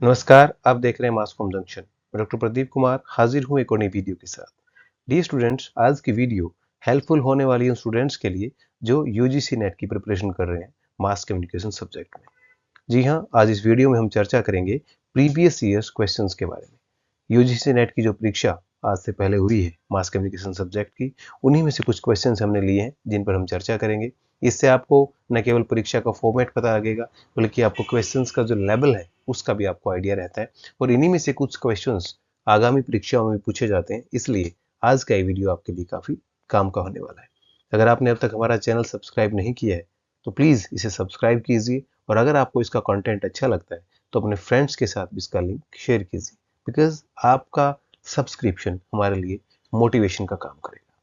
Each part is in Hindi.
नमस्कार, आप देख रहे हैं मास कॉम जंक्शन। मैं डॉक्टर प्रदीप कुमार हाजिर हूँ एक और नई वीडियो के साथ। डियर स्टूडेंट्स, आज की वीडियो हेल्पफुल होने वाली उन स्टूडेंट्स के लिए जो यूजीसी नेट की प्रिपरेशन कर रहे हैं मास कम्युनिकेशन सब्जेक्ट में। जी हाँ, आज इस वीडियो में हम चर्चा करेंगे प्रीवियस ईयर्स क्वेश्चंस के बारे में। यूजीसी नेट की जो परीक्षा आज से पहले हुई है मास कम्युनिकेशन सब्जेक्ट की, उन्हीं में से कुछ क्वेश्चंस हमने लिए हैं जिन पर हम चर्चा करेंगे। इससे आपको न केवल परीक्षा का फॉर्मेट पता लगेगा, बल्कि आपको क्वेश्चंस का जो लेवल है उसका भी आपको आइडिया रहता है। और इन्हीं में से कुछ क्वेश्चंस आगामी परीक्षाओं में पूछे जाते हैं, इसलिए आज का ये वीडियो आपके लिए काफ़ी काम का होने वाला है। अगर आपने अब तक हमारा चैनल सब्सक्राइब नहीं किया है तो प्लीज़ इसे सब्सक्राइब कीजिए, और अगर आपको इसका कंटेंट अच्छा लगता है तो अपने फ्रेंड्स के साथ भी इसका लिंक शेयर कीजिए, बिकॉज आपका सब्सक्रिप्शन हमारे लिए मोटिवेशन का काम करेगा।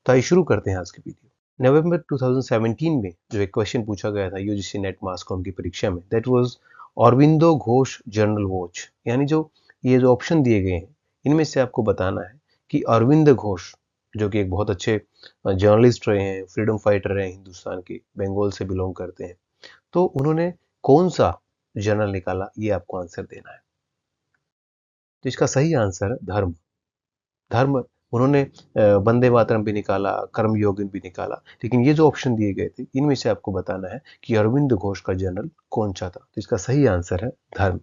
तो आइए शुरू करते हैं आज की वीडियो। नवंबर 2017 में जो एक क्वेश्चन पूछा गया था यूजीसी नेट मास कॉम की परीक्षा में, that was Aurobindo Ghosh journal watch. यानी जो ये जो ऑप्शन दिए गए हैं इनमें से आपको बताना है कि अरविंद घोष, जो कि एक बहुत अच्छे जर्नलिस्ट रहे हैं, फ्रीडम फाइटर रहे हैं, हिंदुस्तान के बंगाल से बिलोंग करते हैं, तो उन्होंने कौन सा जर्नल निकाला, ये आपको आंसर देना है। तो इसका सही आंसर है धर्म। धर्म उन्होंने वंदे मातरम भी निकाला, कर्मयोगिन भी निकाला, लेकिन ये जो ऑप्शन दिए गए थे इनमें से आपको बताना है कि अरविंद घोष का जर्नल कौन सा था। तो इसका सही आंसर है धर्म।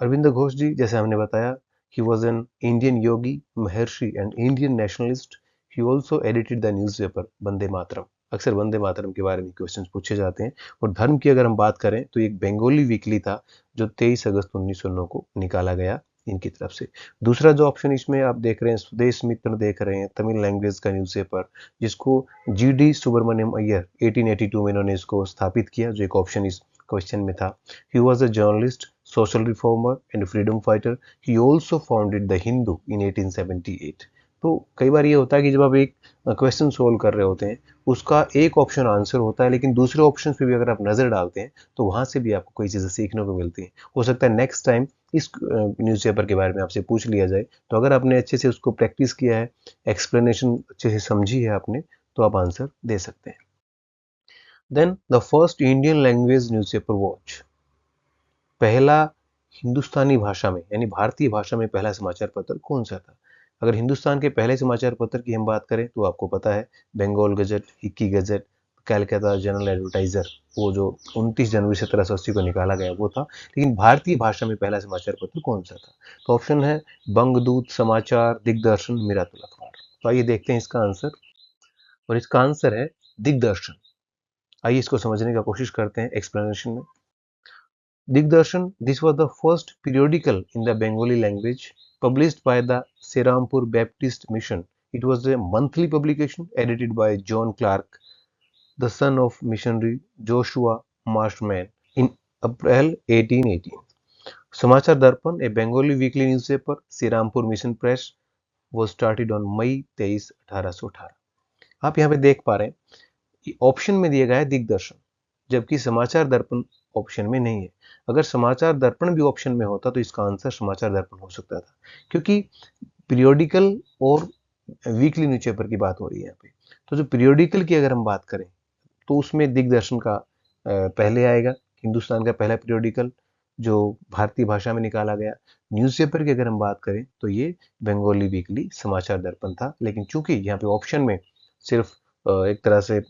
अरविंद घोष जी, जैसे हमने बताया, he was an Indian yogi, Maharshi and Indian nationalist. He also edited the newspaper Vande Mataram. अक्सर वंदे मातरम के बारे में क्वेश्चंस पूछे जाते हैं। और धर्म की अगर हम बात करें तो एक बंगाली वीकली था जो 23 अगस्त 1909 को निकाला गया इनकी तरफ से। दूसरा जो ऑप्शन इसमें आप देख रहे हैं, स्वदेश मित्र देख रहे हैं, तमिल लैंग्वेज का न्यूज़पेपर, जिसको जीडी सुब्रमण्यम अय्यर 1882 में इन्होंने इसको स्थापित किया, जो एक ऑप्शन इस क्वेश्चन में था। He was a journalist, social reformer and freedom fighter. He also founded the Hindu in 1878. तो कई बार ये होता है कि जब आप एक क्वेश्चन सोल्व कर रहे होते हैं, उसका एक ऑप्शन आंसर होता है, लेकिन दूसरे ऑप्शन पे भी अगर आप नज़र डालते हैं तो वहाँ से भी आपको कोई चीज़ें सीखने को मिलती हैं। हो सकता है नेक्स्ट टाइम इस न्यूज़पेपर के बारे में आपसे पूछ लिया जाए, तो अगर आपने अच्छे से उसको प्रैक्टिस किया है, एक्सप्लेनेशन अच्छे से समझी है आपने, तो आप आंसर दे सकते हैं। Then the first Indian language newspaper watch. पहला हिंदुस्तानी भाषा में यानी भारतीय भाषा में पहला समाचार पत्र कौन सा था? अगर हिंदुस्तान के पहले समाचार पत्र की हम बात करें तो आपको पता है Bengal Gazette, Hicky Gazette, Calcutta General Advertiser, वो जो 29 जनवरी 1780 को निकाला गया वो था। लेकिन भारतीय भाषा में पहला समाचार पत्र कौन सा था? तो ऑप्शन है बंगदूत, समाचार, दिग्दर्शन, मिरातुल अखबार। तो आइए देखते हैं इसका आंसर, और इसका आंसर है दिग्दर्शन। आइए इसको समझने का कोशिश करते हैं एक्सप्लेनेशन में। Digdarshan, this was the first periodical in the Bengali language published by the Serampur Baptist Mission. It was a monthly publication edited by John Clark, the son of missionary Joshua Marshman, in April 1818. Samachar Darpan, a Bengali weekly newspaper, Serampur Mission Press, was started on May 23, 1818. आप यहाँ पे देख पा रहे हैं ऑप्शन में दिया गया है दिग्दर्शन, जबकि समाचार दर्पण ऑप्शन में नहीं है। अगर समाचार दर्पण भी ऑप्शन में होता तो इसका आंसर समाचार दर्पण हो सकता था, क्योंकि पीरियोडिकल और वीकली न्यूज़पेपर की बात हो रही है यहाँ पे। तो जो पीरियोडिकल की अगर हम बात करें तो उसमें दिग्दर्शन का पहले आएगा, हिंदुस्तान का पहला पीरियोडिकल जो भारतीय भाषा में निकाला गया। न्यूज़पेपर की अगर हम बात करें तो ये बंगाली वीकली समाचार दर्पण था, लेकिन चूंकि यहाँ पे ऑप्शन में सिर्फ एक तरह से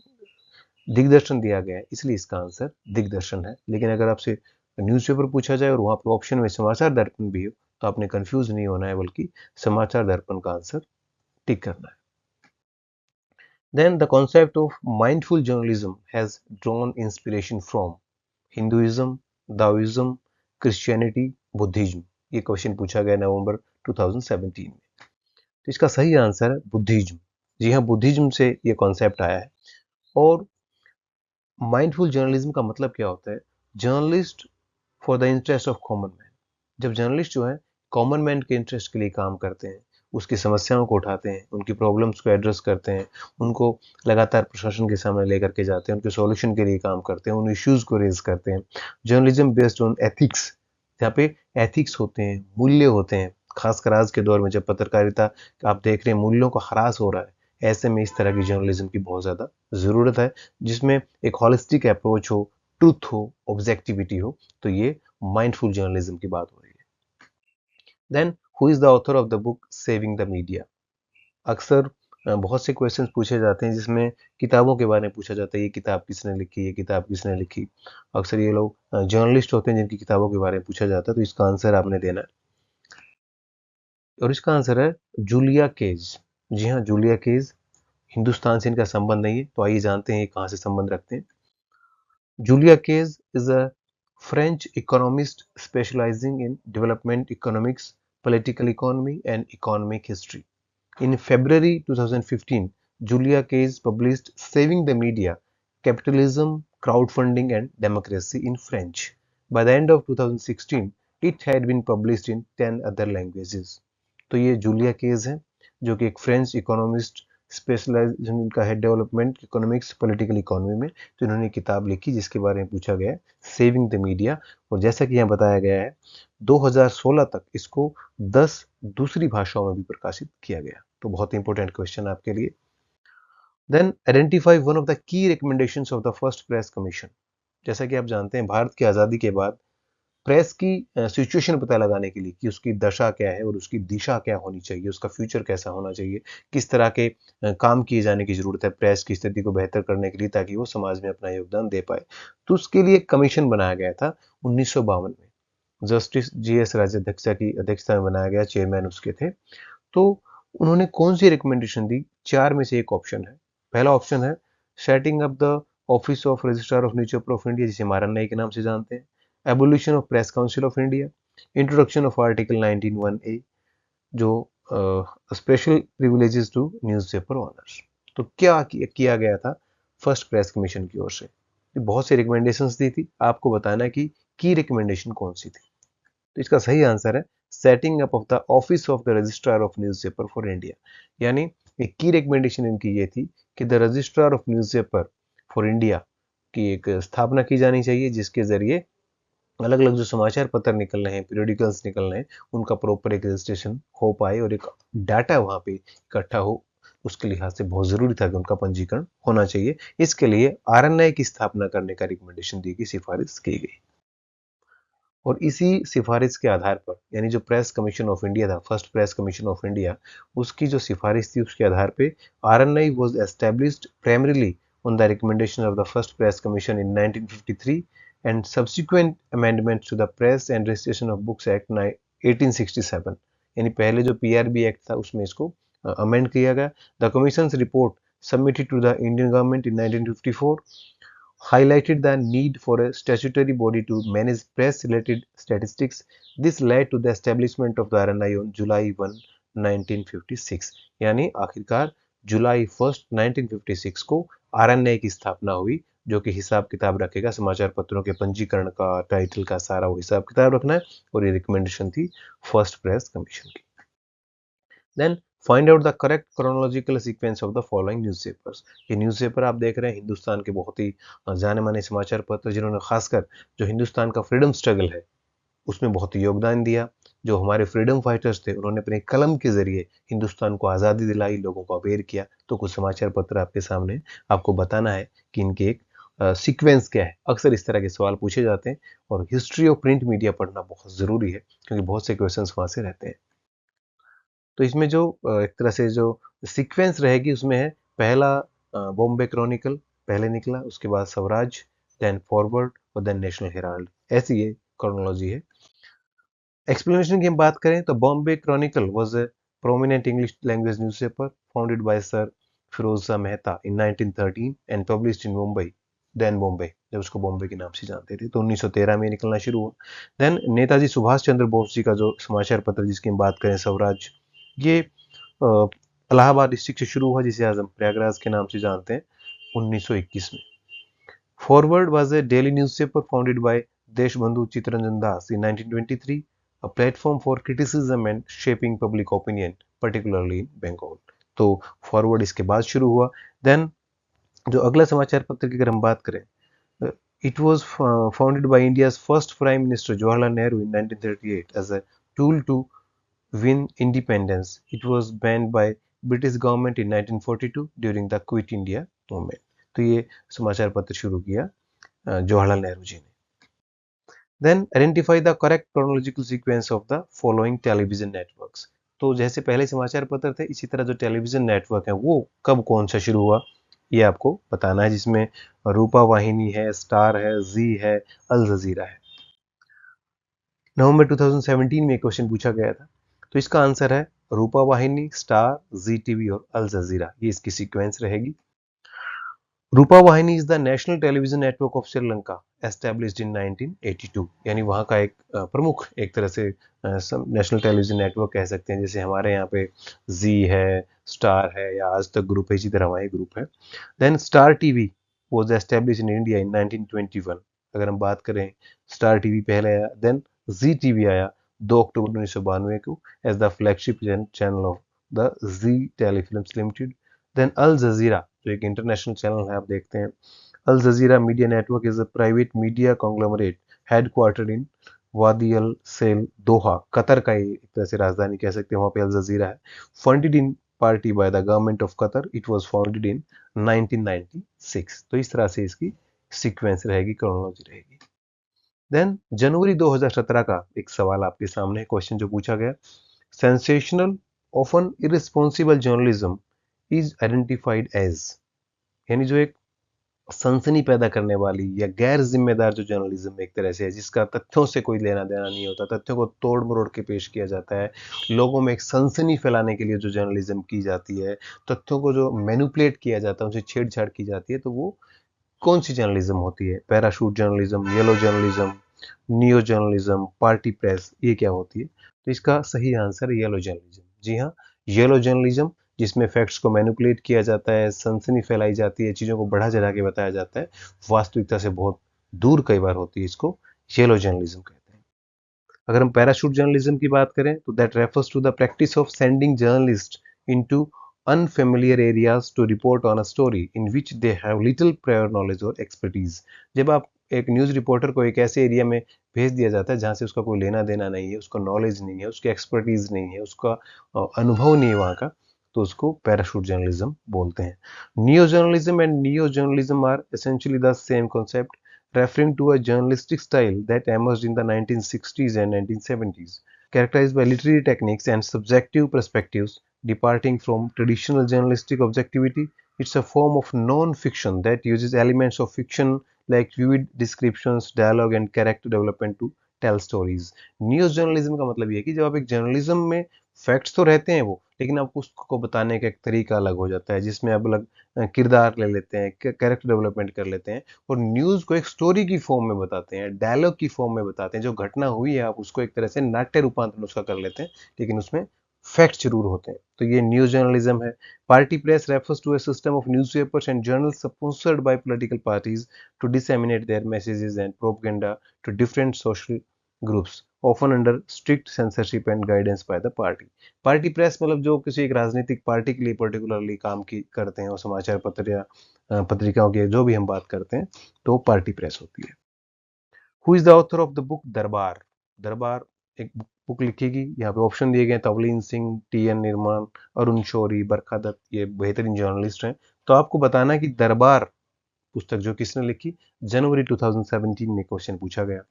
दिग्दर्शन दिया गया है, इसलिए इसका आंसर दिग्दर्शन है। लेकिन अगर आपसे न्यूज़पेपर पूछा जाए और वहाँ पे ऑप्शन में समाचार दर्पण भी हो तो आपने कंफ्यूज नहीं होना है, बल्कि समाचार दर्पण का आंसर टिक करना है। Then the concept of mindful journalism has drawn inspiration from Hinduism, Taoism, Christianity, Buddhism. ये क्वेश्चन पूछा गया नवंबर 2017 में। तो इसका सही आंसर है बुद्धिज्म। जी हाँ, बुद्धिज्म से ये कॉन्सेप्ट आया है। और माइंडफुल जर्नलिज्म का मतलब क्या होता है? Journalist for the interest of common man. जब जर्नलिस्ट जो है कॉमन मैन के इंटरेस्ट के लिए काम करते हैं, उसकी समस्याओं को उठाते हैं, उनकी प्रॉब्लम्स को एड्रेस करते हैं, उनको लगातार प्रशासन के सामने लेकर के जाते हैं, उनके सॉल्यूशन के लिए काम करते हैं, उन इश्यूज को रेज करते हैं। जर्नलिज्म बेस्ड ऑन एथिक्स, जहाँ पे एथिक्स होते हैं, मूल्य होते हैं। खासकर आज के दौर में जब पत्रकारिता आप देख रहे हैं मूल्यों का ह्रास हो रहा है, ऐसे में इस तरह की जर्नलिज्म की बहुत ज़्यादा ज़रूरत है, जिसमें एक हॉलिस्टिक अप्रोच हो, ट्रूथ हो, ऑब्जेक्टिविटी हो। तो ये माइंडफुल जर्नलिज्म की बात हो रही है। Then who is the author of the book saving the media? अक्सर बहुत से क्वेश्चंस पूछे जाते हैं जिसमें किताबों के बारे में पूछा जाता है, ये किताब किसने लिखी, ये किताब किसने लिखी। अक्सर ये लोग जर्नलिस्ट होते हैं जिनकी किताबों के बारे में पूछा जाता है, तो इसका आंसर आपने देना है। और इसका आंसर है जूलिया केज। जी हाँ, जूलिया केज। हिंदुस्तान से इनका संबंध नहीं है, तो आइए जानते हैं ये कहाँ से संबंध रखते हैं। Julia Cage is a French economist specializing in development economics, political economy, and economic history. In February 2015, Julia Case published Saving the Media, Capitalism, Crowdfunding and Democracy in French. By the end of 2016, it had been published in 10 other languages. तो ये जूलिया केज है जो कि एक फ्रेंच इकोनॉमिस्ट स्पेशलाइजेशन का है डेवलपमेंट इकोनॉमिक्स पॉलिटिकल इकोनॉमी में। तो इन्होंने किताब लिखी जिसके बारे में पूछा गया है सेविंग द मीडिया। और जैसा कि यहाँ बताया गया है 2016 तक इसको 10 दूसरी भाषाओं में भी प्रकाशित किया गया। तो बहुत इंपॉर्टेंट क्वेश्चन आपके लिए। Then identify one of the key recommendations of the first press commission. जैसा कि आप जानते हैं भारत की आज़ादी के बाद प्रेस की सिचुएशन पता लगाने के लिए कि उसकी दशा क्या है और उसकी दिशा क्या होनी चाहिए, उसका फ्यूचर कैसा होना चाहिए, किस तरह के काम किए जाने की जरूरत है प्रेस की स्थिति को बेहतर करने के लिए ताकि वो समाज में अपना योगदान दे पाए। तो उसके लिए एक कमीशन बनाया गया था 1952 में। जस्टिस जीएस राजाध्यक्षा की अध्यक्षता में बनाया गया, चेयरमैन उसके थे। तो उन्होंने कौन सी रिकमेंडेशन दी? चार में से एक ऑप्शन है। पहला ऑप्शन है setting up the office of registrar of newspaper of India, जिसे मारन के नाम से जानते हैं। Abolition of press council of India, introduction of article 19(1)(a) जो special privileges to newspaper owners. तो क्या किया गया था फर्स्ट प्रेस कमीशन की ओर से? बहुत सी रिकमेंडेशंस दी थी, आपको बताना कि की रिकमेंडेशन कौन सी थी। तो इसका सही आंसर है setting up of the office of the registrar of newspaper for India. यानी एक की रिकमेंडेशन इनकी ये थी कि the registrar of newspaper for India की एक स्थापना की जानी चाहिए जिसके जरिए अलग अलग जो समाचार पत्र निकल रहे हैं, पीरियडिकल्स निकल रहे हैं, उनका प्रॉपर एक रजिस्ट्रेशन हो पाए और एक डाटा वहाँ पे इकट्ठा हो। उसके लिहाज से बहुत जरूरी था कि उनका पंजीकरण होना चाहिए। इसके लिए आरएनआई की स्थापना करने का रिकमेंडेशन दी गई, सिफारिश की गई। और इसी सिफारिश के आधार पर यानी जो प्रेस कमीशन ऑफ इंडिया था, first press commission of India, उसकी जो सिफारिश थी उसके आधार पे RNI was established primarily on the recommendation of the first press commission in 1953 and subsequent amendments to the Press and Registration of Books Act 1867। यानी पहले जो पीआरबी एक्ट था उसमें इसको अमेंड किया गया। The commission's report submitted to the Indian government in 1954 highlighted the need for a statutory body to manage press-related statistics. This led to the establishment of the RNI on July 1, 1956। यानी आखिरकार जुलाई 1 1956 को आरएनआई की स्थापना हुई जो कि हिसाब किताब रखेगा समाचार पत्रों के पंजीकरण का, टाइटल का, सारा वो हिसाब किताब रखना है। और ये रिकमेंडेशन थी फर्स्ट प्रेस कमीशन की। Then find out the correct chronological sequence of the following newspapers. ये न्यूज़पेपर आप देख रहे हैं हिंदुस्तान के बहुत ही जाने माने समाचार पत्र जिन्होंने खासकर जो हिंदुस्तान का फ्रीडम स्ट्रगल है उसमें बहुत ही योगदान दिया। जो हमारे फ्रीडम फाइटर्स थे उन्होंने अपने कलम के जरिए हिंदुस्तान को आज़ादी दिलाई, लोगों को अवेयर किया। तो कुछ समाचार पत्र आपके सामने, आपको बताना है कि इनके एक सीक्वेंस क्या है। अक्सर इस तरह के सवाल पूछे जाते हैं और हिस्ट्री ऑफ प्रिंट मीडिया पढ़ना बहुत ज़रूरी है क्योंकि बहुत से क्वेश्चन वहाँ से रहते हैं। तो इसमें जो एक तरह से जो सीक्वेंस रहेगी उसमें है पहला बॉम्बे क्रॉनिकल पहले निकला, उसके बाद स्वराज, देन फॉरवर्ड और देन नेशनल हेराल्ड। ऐसी ये क्रोनोलॉजी है। एक्सप्लेनेशन की हम बात करें तो Bombay chronicle was a prominent English language newspaper founded by sir Firoz Shah Mehta in 1913 and published in Mumbai, then Bombay, जब उसको बॉम्बे के नाम से जानते थे। तो 1913 में निकलना शुरू हुआ। देन नेताजी सुभाष चंद्र बोस जी का जो समाचार पत्र जिसकी हम बात करें स्वराज, ये इलाहाबाद डिस्ट्रिक्ट से शुरू हुआ जिसे आज हम प्रयागराज के नाम से जानते हैं 1921 में। Forward was a daily newspaper founded bye Deshbandhu Chittaranjan Das in 1923, a platform for criticism and shaping public opinion, particularly in Bengal। तो फॉरवर्ड इसके बाद शुरू हुआ। देन जो अगला समाचार पत्र की अगर हम बात करें, it was founded by India's first Prime Minister Jawaharlal Nehru in 1938 as a tool to win independence. It was banned by British government in 1942 during the Quit India movement। तो ये समाचार पत्र शुरू किया जवाहरलाल नेहरू जी ने। Then identify the correct chronological sequence of the following television networks. तो जैसे पहले समाचार पत्र थे, इसी तरह जो टेलीविजन नेटवर्क है वो कब कौन सा शुरू हुआ ये आपको बताना है, जिसमें रूपा वाहिनी है, स्टार है, जी है, अल जजीरा है। नवंबर 2017 में क्वेश्चन पूछा गया था, तो इसका आंसर है रूपा वाहिनी, स्टार, जी टीवी और अल जजीरा, ये इसकी सीक्वेंस रहेगी। रूपा वाहिनी is the national television network of Sri Lanka, established in 1982। यानी वहाँ का एक प्रमुख, एक तरह से नेशनल टेलीविजन नेटवर्क कह सकते हैं। जैसे हमारे यहाँ पे जी है, स्टार है या आज तक ग्रुप है, इसी तरह वहाँ एक ग्रुप है। Then Star TV was established in India in 1921। अगर हम बात करें, स्टार टीवी पहले आया, देन जी टीवी आया 2 अक्टूबर 1992 को as the flagship channel of the Zee telefilms limited. Then Al Jazeera जो एक इंटरनेशनल चैनल है, आप देखते हैं। Al Jazeera media network is a private media conglomerate headquartered in Wadi Al cell Doha, Qatar का एक तरह से राजधानी कह सकते हैं, वहाँ पे अल जजीरा है। Funded in party by the government of Qatar, it was founded in 1996। तो इस तरह से इसकी सीक्वेंस रहेगी, क्रोनोलॉजी रहेगी। देन जनवरी 2017 का एक सवाल आपके सामने, क्वेश्चन जो पूछा गया, sensational often irresponsible journalism is identified as, यानी जो एक सनसनी पैदा करने वाली या गैर जिम्मेदार जो जर्नलिज्म एक तरह से है, जिसका तथ्यों से कोई लेना देना नहीं होता, तथ्यों को तोड़ मरोड़ के पेश किया जाता है, लोगों में एक सनसनी फैलाने के लिए जो जर्नलिज्म की जाती है, तथ्यों को जो मैनिपुलेट किया जाता है, उनसे छेड़छाड़ की जाती है, तो वो कौन सी जर्नलिज्म होती है? Parachute journalism, yellow journalism, neo journalism, party press, ये क्या होती है? तो इसका सही आंसर है येलो जर्नलिज्म। जी हाँ, येलो जर्नलिज्म, जिसमें फैक्ट्स को मैनिपुलेट किया जाता है, सनसनी फैलाई जाती है, चीज़ों को बढ़ा चढ़ा के बताया जाता है, वास्तविकता से बहुत दूर कई बार होती है, इसको येलो जर्नलिज्म कहते हैं। अगर हम पैराशूट जर्नलिज्म की बात करें, तो that refers to the practice of sending journalist into unfamiliar areas to report on a story in which they have little prior knowledge or expertise। जब आप एक न्यूज़ रिपोर्टर को एक ऐसे एरिया में भेज दिया जाता है जहाँ से उसका कोई लेना देना नहीं है, उसका नॉलेज नहीं है, उसकी एक्सपर्टीज नहीं है, उसका अनुभव नहीं है वहाँ का, तो उसको पैराशूट जर्नलिज्म बोलते हैं। Neo journalism and neo journalism are essentially the same concept, referring to a journalistic style that emerged in the 1960s and 1970s, characterized by literary techniques and subjective perspectives departing from traditional journalistic objectivity. It's a form of non-fiction that uses elements of fiction like vivid descriptions, dialogue and character development to tell stories. News journalism का मतलब ये है कि जब आप एक जर्नलिज्म में फैक्ट्स तो रहते हैं वो, लेकिन आपको उसको बताने का एक तरीका अलग हो जाता है, जिसमें आप अलग किरदार ले लेते हैं, कैरेक्टर डेवलपमेंट कर लेते हैं, और न्यूज़ को एक स्टोरी की फॉर्म में बताते हैं, डायलॉग की फॉर्म में बताते हैं। जो घटना हुई है आप उसको एक तरह से नाट्य रूपांतरण उसका कर लेते हैं, लेकिन उसमें फैक्ट जरूर होते हैं। तो ये न्यूज जर्नलिज्म है। Party press refers to a system of newspapers and journals sponsored by political parties to disseminate their messages and propaganda to different social groups, often under strict censorship and guidance by the party. Party press मतलब जो किसी एक राजनीतिक पार्टी के लिए पर्टिकुलरली काम की करते हैं, और समाचार पत्र या पत्रिकाओं की जो भी हम बात करते हैं, तो पार्टी प्रेस होती है। Who is the author of the book दरबार? दरबार एक बुक लिखेगी, यहाँ पे ऑप्शन दिए गए, तवलीन सिंह, टी एन निर्माण, अरुण शौरी, बरखा दत्त, ये बेहतरीन जर्नलिस्ट हैं। तो आपको बताना है कि दरबार पुस्तक जो किसने लिखी, जनवरी 2017 में क्वेश्चन पूछा गया।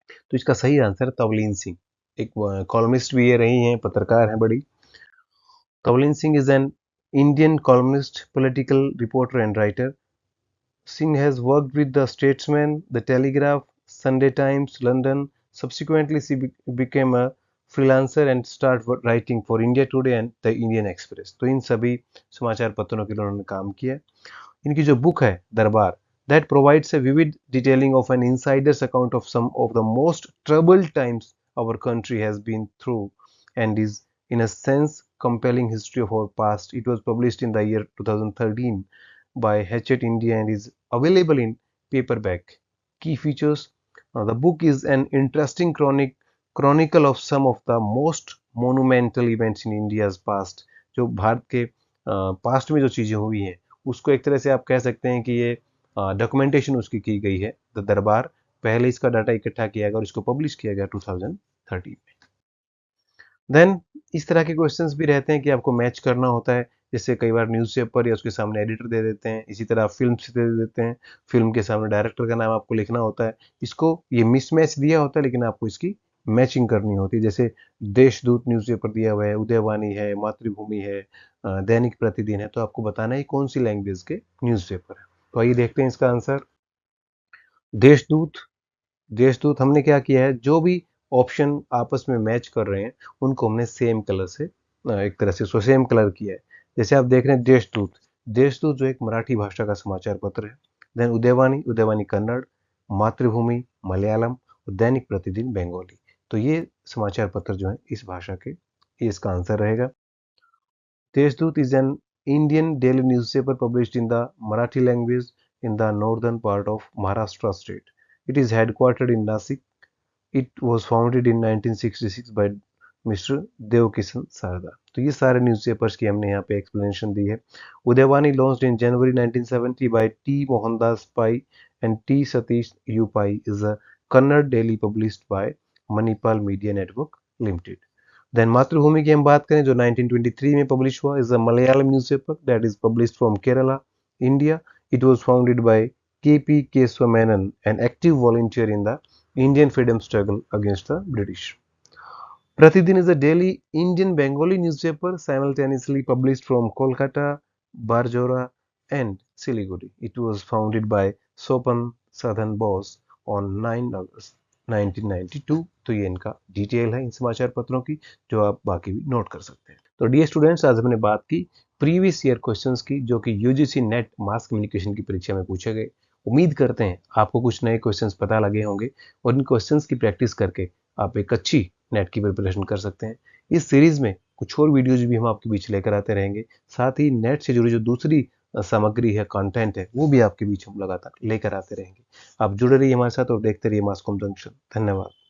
तो इसका सही आंसर है तवलीन सिंह। एक कॉलमिस्ट भी ये रही हैं, पत्रकार हैं बड़ी। Tavleen Singh is an Indian columnist, political reporter and writer. Singh has worked with The Statesman, The Telegraph, Sunday Times, London. Subsequently, she became a freelancer and started writing for India Today and The Indian Express. तो इन सभी समाचार पत्रों के लिए उन्होंने काम किया। इनकी जो बुक है दरबार, that provides a vivid detailing of an insider's account of some of the most troubled times our country has been through, and is in a sense compelling history of our past. It was published in the year 2013 by Hachette India and is available in paperback. Key features: the book is an interesting chronicle of some of the most monumental events in India's past. जो भारत के पास्ट में जो चीज़ें हुई हैं, उसको एक तरह से आप कह सकते हैं कि ये डॉक्यूमेंटेशन उसकी की गई है। द दरबार, पहले इसका डाटा इकट्ठा किया गया और इसको पब्लिश किया गया 2013 में। देन इस तरह के क्वेश्चंस भी रहते हैं कि आपको मैच करना होता है जैसे कई बार न्यूज़पेपर या उसके सामने एडिटर दे देते हैं, इसी तरह फिल्म से दे देते हैं, फिल्म के सामने डायरेक्टर का नाम आपको लिखना होता है। इसको ये मिसमैच दिया होता है, लेकिन आपको इसकी मैचिंग करनी होती है। जैसे देशदूत न्यूज़पेपर दिया हुआ है, उदयवाणी है, मातृभूमि है, दैनिक प्रतिदिन है, तो आपको बताना है कौन सी लैंग्वेज के न्यूज़पेपर है। तो आइए देखते हैं इसका आंसर। देशदूत। देशदूत हमने क्या किया है, जो भी ऑप्शन आपस में मैच कर रहे हैं उनको हमने सेम कलर से एक तरह से उसको सेम कलर किया है। जैसे आप देख रहे हैं देशदूत। देशदूत जो एक मराठी भाषा का समाचार पत्र है। देन उदयवाणी, उदयवाणी कन्नड़, मातृभूमि मलयालम और दैनिक प्रतिदिन बंगाली। तो ये समाचार पत्र जो है इस भाषा के, ये इसका आंसर रहेगा। Deshdut is an Indian daily newspaper published in the Marathi language in the northern part of Maharashtra state. It is headquartered in Nasik. It was founded in 1966 by mister Devkishan Sharda. तो ये सारे न्यूज़पेपर्स की हमने यहाँ पे एक्सप्लेनेशन दी है। Udayavani launched in January 1970 by T Mohandas Pai and T Satish U Pai is a Kannada daily published by Manipal media network limited. Then Mathrubhumi की हम बात करें जो 1923 में पब्लिश हुआ, is a Malayalam newspaper that is published from Kerala, India. It was founded by KP. Keshav Menon, an active volunteer in the Indian freedom struggle against the British. Pratidin is a daily Indian Bengali newspaper simultaneously published from Kolkata, Barjora, and Siliguri. It was founded by Sopan Sadhan Bose on 9 अगस्त 1992। तो ये इनका डिटेल है इन समाचार पत्रों की, जो आप बाकी भी नोट कर सकते हैं। तो डियर स्टूडेंट्स, आज हमने बात की प्रीवियस ईयर क्वेश्चंस की, जो कि यूजीसी नेट मास कम्युनिकेशन की परीक्षा में पूछे गए। उम्मीद करते हैं आपको कुछ नए क्वेश्चंस पता लगे होंगे और इन क्वेश्चंस की प्रैक्टिस करके आप एक अच्छी नेट की प्रिपरेशन कर सकते हैं। इस सीरीज में कुछ और वीडियोज भी हम आपके बीच लेकर आते रहेंगे। साथ ही नेट से जुड़ी जो दूसरी सामग्री है, कंटेंट है, वो भी आपके बीच हम लगातार लेकर आते रहेंगे। आप जुड़े रहिए हमारे साथ और देखते रहिए मास कॉम जंक्शन। धन्यवाद।